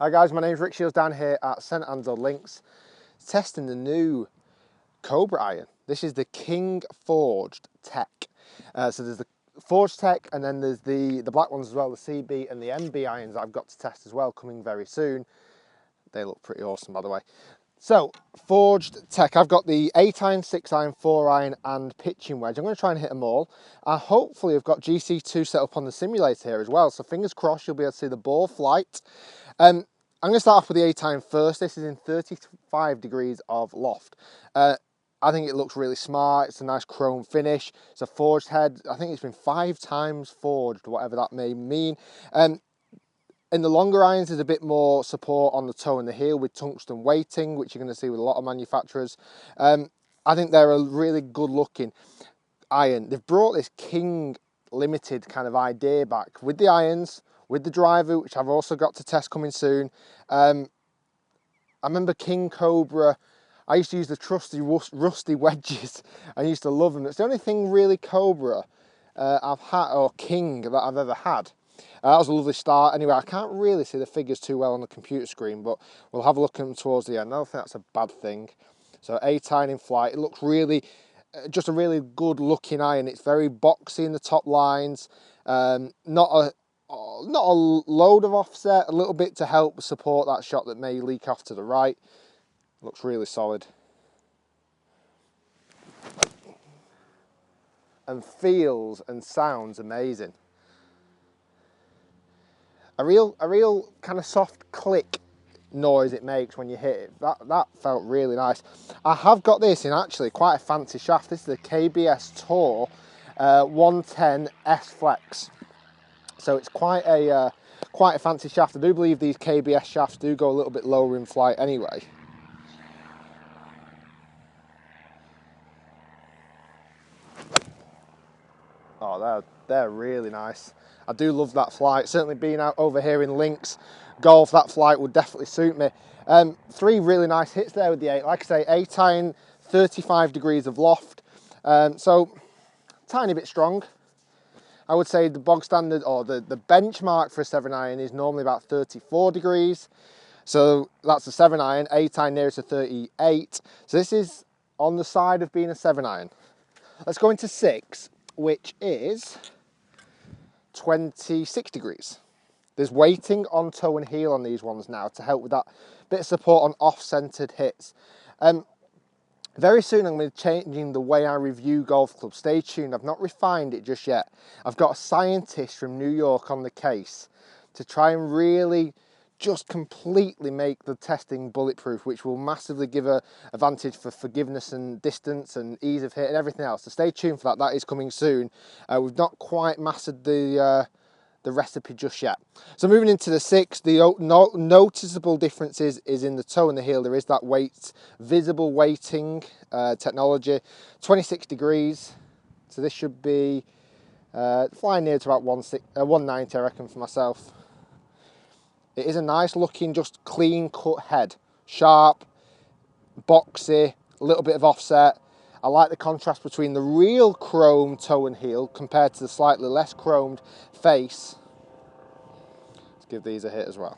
Hi guys, my name's Shiels down here at St Anselm Links, testing the new Cobra iron. This is the King Forged Tech. So there's the Forged Tech, and then there's the black ones as well, the CB and the MB irons that I've got to test as well, coming very soon. They look pretty awesome, by the way. So, Forged Tech, I've got the 8 iron, 6 iron, 4 iron and pitching wedge. I'm going to try and hit them all. Hopefully I've got GC2 set up on the simulator here as well, so fingers crossed you'll be able to see the ball flight. I'm going to start off with the 8 iron first. This is in 35 degrees of loft. I think it looks really smart. It's a nice chrome finish. It's a forged head. I think it's been 5 times forged, whatever that may mean. In the longer irons, there's a bit more support on the toe and the heel with tungsten weighting, which you're going to see with a lot of manufacturers. I think they're a really good looking iron. They've brought this King Limited kind of idea back with the irons, with the driver, which I've also got to test coming soon. I remember King Cobra. I used to use the trusty rusty wedges. I used to love them. It's the only thing really Cobra I've had, or King, that I've ever had. That was a lovely start. Anyway, I can't really see the figures too well on the computer screen, but we'll have a look at them towards the end. I don't think that's a bad thing. So 8 iron in flight. It looks really, just a really good looking iron. It's very boxy in the top lines. Not a load of offset, a little bit to help support that shot that may leak off to the right. Looks really solid. And feels and sounds amazing. A real kind of soft click noise it makes when you hit it. That felt really nice. I have got this in actually quite a fancy shaft. This is the KBS Tour 110 S Flex. So it's quite a fancy shaft. I do believe these KBS shafts do go a little bit lower in flight anyway. Oh, they're really nice. I do love that flight. Certainly being out over here in Links Golf, that flight would definitely suit me. 3 really nice hits there with the 8. Like I say, 8 iron, 35 degrees of loft. So, tiny bit strong. I would say the bog standard, or the benchmark for a 7 iron is normally about 34 degrees. So that's a 7 iron, 8 iron nearer to 38. So this is on the side of being a 7 iron. Let's go into 6, which is 26 degrees. There's weighting on toe and heel on these ones now to help with that bit of support on off-centered hits. Very soon I'm going to be changing the way I review golf clubs. Stay tuned, I've not refined it just yet. I've got a scientist from New York on the case to try and really just completely make the testing bulletproof, which will massively give a advantage for forgiveness and distance and ease of hit and everything else. So stay tuned for that. That is coming soon. We've not quite mastered the recipe just yet. So moving into the 6, the noticeable differences is in the toe and the heel. There is that visible weighting technology. 26 degrees. So this should be flying near to about 190, I reckon, for myself. It is a nice looking, just clean cut head. Sharp, boxy, a little bit of offset. I like the contrast between the real chrome toe and heel compared to the slightly less chromed face. Let's give these a hit as well.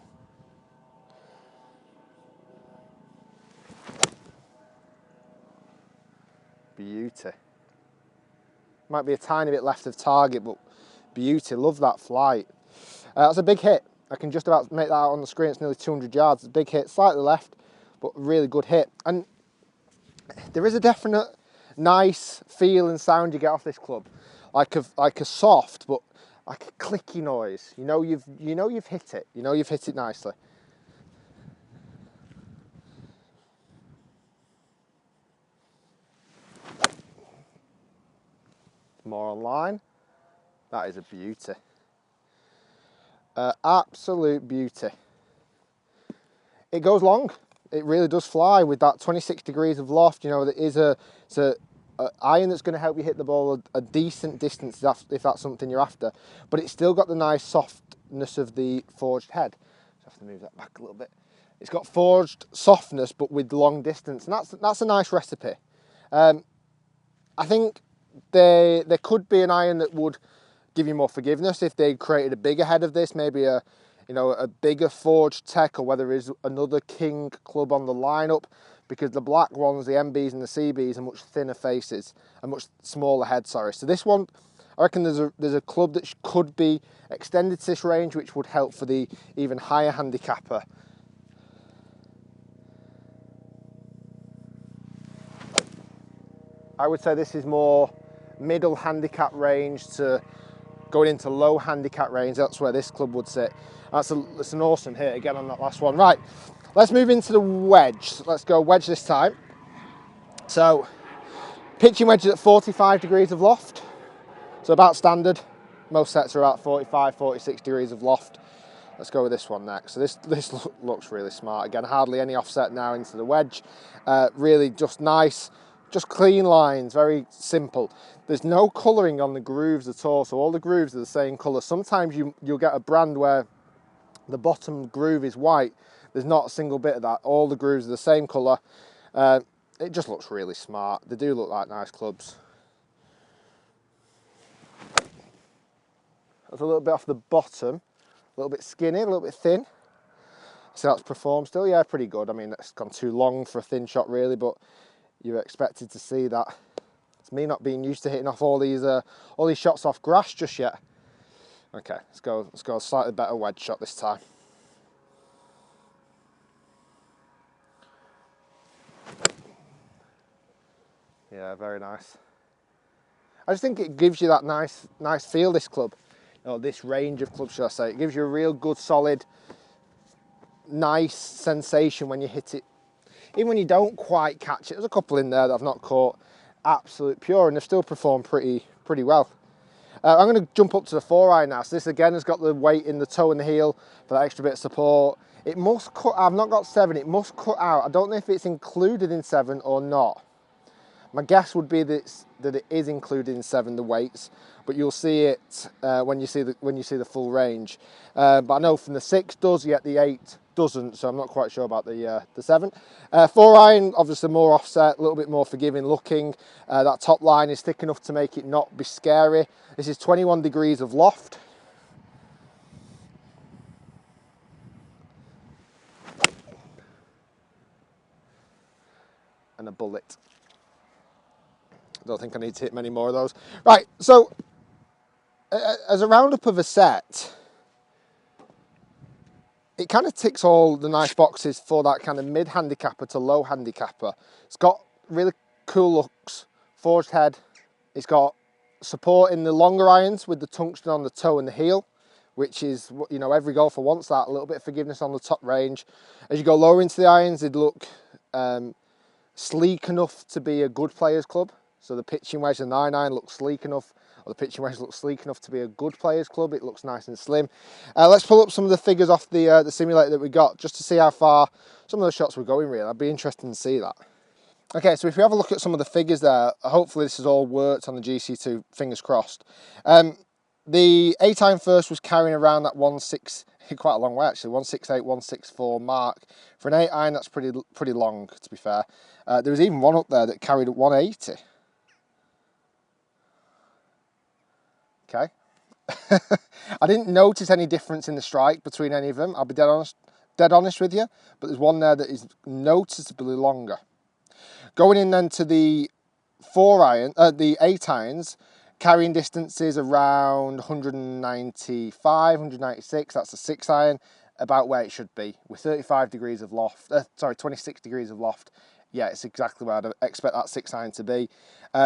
Beauty. Might be a tiny bit left of target, but beauty. Love that flight. That's a big hit. I can just about make that out on the screen. It's nearly 200 yards. It's a big hit, slightly left, but really good hit. And there is a definite nice feel and sound you get off this club, like a soft but like a clicky noise. You know you've hit it. You know you've hit it nicely. More online. That is a beauty. Absolute beauty. It goes long. It really does fly with that 26 degrees of loft. You know, it's a iron that's going to help you hit the ball a decent distance if that's something you're after. But it's still got the nice softness of the forged head. Just have to move that back a little bit. It's got forged softness, but with long distance, and that's a nice recipe. I think there could be an iron that would give you more forgiveness if they created a bigger head of this, maybe you know, a bigger forged tech, or whether there is another King club on the lineup, because the black ones, the MBs and the CBs, are much thinner faces and much smaller head. Sorry. So this one, I reckon there's a club that could be extended to this range, which would help for the even higher handicapper. I would say this is more middle handicap range to going into low handicap range. That's where this club would sit. That's an awesome hit again on that last one. Right, let's move into the wedge. Let's go wedge this time. So pitching wedge is at 45 degrees of loft, so about standard. Most sets are about 45, 46 degrees of loft. Let's go with this one next. So this looks really smart. Again, hardly any offset now into the wedge. Really just nice. Just clean lines, very simple. There's no colouring on the grooves at all, so all the grooves are the same colour. Sometimes you'll get a brand where the bottom groove is white. There's not a single bit of that. All the grooves are the same colour. It just looks really smart. They do look like nice clubs. That's a little bit off the bottom, a little bit skinny, a little bit thin. So that's performed still, yeah, pretty good. I mean, it's gone too long for a thin shot really, but you're expected to see that. It's me not being used to hitting off all these shots off grass just yet. Okay, let's go a slightly better wedge shot this time. Yeah, very nice. I just think it gives you that nice feel, this club. You know, this range of clubs, should I say. It gives you a real good, solid, nice sensation when you hit it. Even when you don't quite catch it. There's a couple in there that I've not caught absolute pure, and they've still performed pretty well. I'm going to jump up to the 4-iron now. So this again has got the weight in the toe and the heel for that extra bit of support. It must cut, I've not got 7, it must cut out. I don't know if it's included in 7 or not. My guess would be that it is included in 7, the weights, but you'll see it when you see the full range. But I know from the 6 does, yet the 8 doesn't, so I'm not quite sure about the 7. 4-iron, obviously more offset, a little bit more forgiving looking. That top line is thick enough to make it not be scary. This is 21 degrees of loft. And a bullet. I don't think I need to hit many more of those. Right, so as a roundup of a set, it kind of ticks all the nice boxes for that kind of mid-handicapper to low-handicapper. It's got really cool looks, forged head. It's got support in the longer irons with the tungsten on the toe and the heel, which is, you know, every golfer wants that, a little bit of forgiveness on the top range. As you go lower into the irons, they'd look sleek enough to be a good player's club. So the pitching wedge, the 9-iron, looks sleek enough, or the pitching wedge looks sleek enough to be a good player's club. It looks nice and slim. Let's pull up some of the figures off the simulator that we got, just to see how far some of those shots were going, really. I'd be interested to see that. Okay, so if we have a look at some of the figures there, hopefully this has all worked on the GC2, fingers crossed. The 8-iron first was carrying around that 1.6, quite a long way actually, 1.68, 1.64 mark. For an 8-iron, that's pretty long, to be fair. There was even one up there that carried at 180. Okay. I didn't notice any difference in the strike between any of them, I'll be dead honest with you, but there's one there that is noticeably longer. Going in then to the 4-iron, the 8-irons, carrying distances around 195, 196, that's a 6-iron, about where it should be, with 35 degrees of loft, 26 degrees of loft. Yeah, it's exactly where I'd expect that 6-iron to be.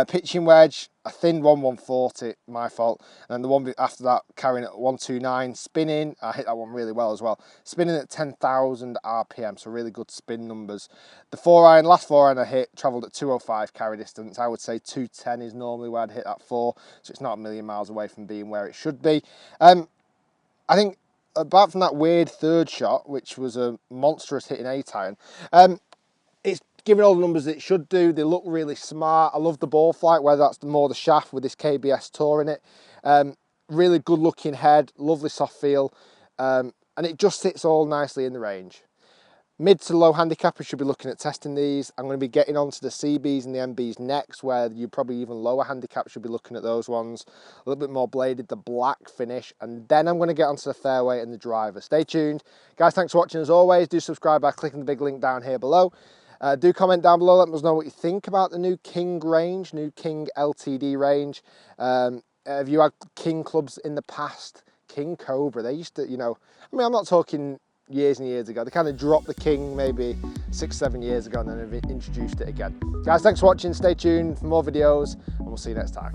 Pitching wedge, a thin one, 140, my fault. And then the one after that, carrying at 129, spinning, I hit that one really well as well. Spinning at 10,000 RPM, so really good spin numbers. The 4-iron, last 4-iron I hit, travelled at 205 carry distance. I would say 210 is normally where I'd hit that 4, so it's not a million miles away from being where it should be. I think, apart from that weird third shot, which was a monstrous hitting 8-iron, it's giving all the numbers it should do. They look really smart. I love the ball flight, whether that's more the shaft with this KBS Tour in it. Really good looking head, lovely soft feel, and it just sits all nicely in the range. Mid to low handicappers should be looking at testing these. I'm going to be getting onto the CBs and the MBs next, where you probably even lower handicaps should be looking at those ones. A little bit more bladed, the black finish, and then I'm going to get onto the fairway and the driver. Stay tuned. Guys, thanks for watching as always. Do subscribe by clicking the big link down here below. Do comment down below, let us know what you think about the new King range, new King LTD range. Have you had King clubs in the past? King Cobra, they used to, you know, I mean, I'm not talking years and years ago. They kind of dropped the King maybe 6-7 years ago and then have introduced it again. Guys, thanks for watching. Stay tuned for more videos and we'll see you next time.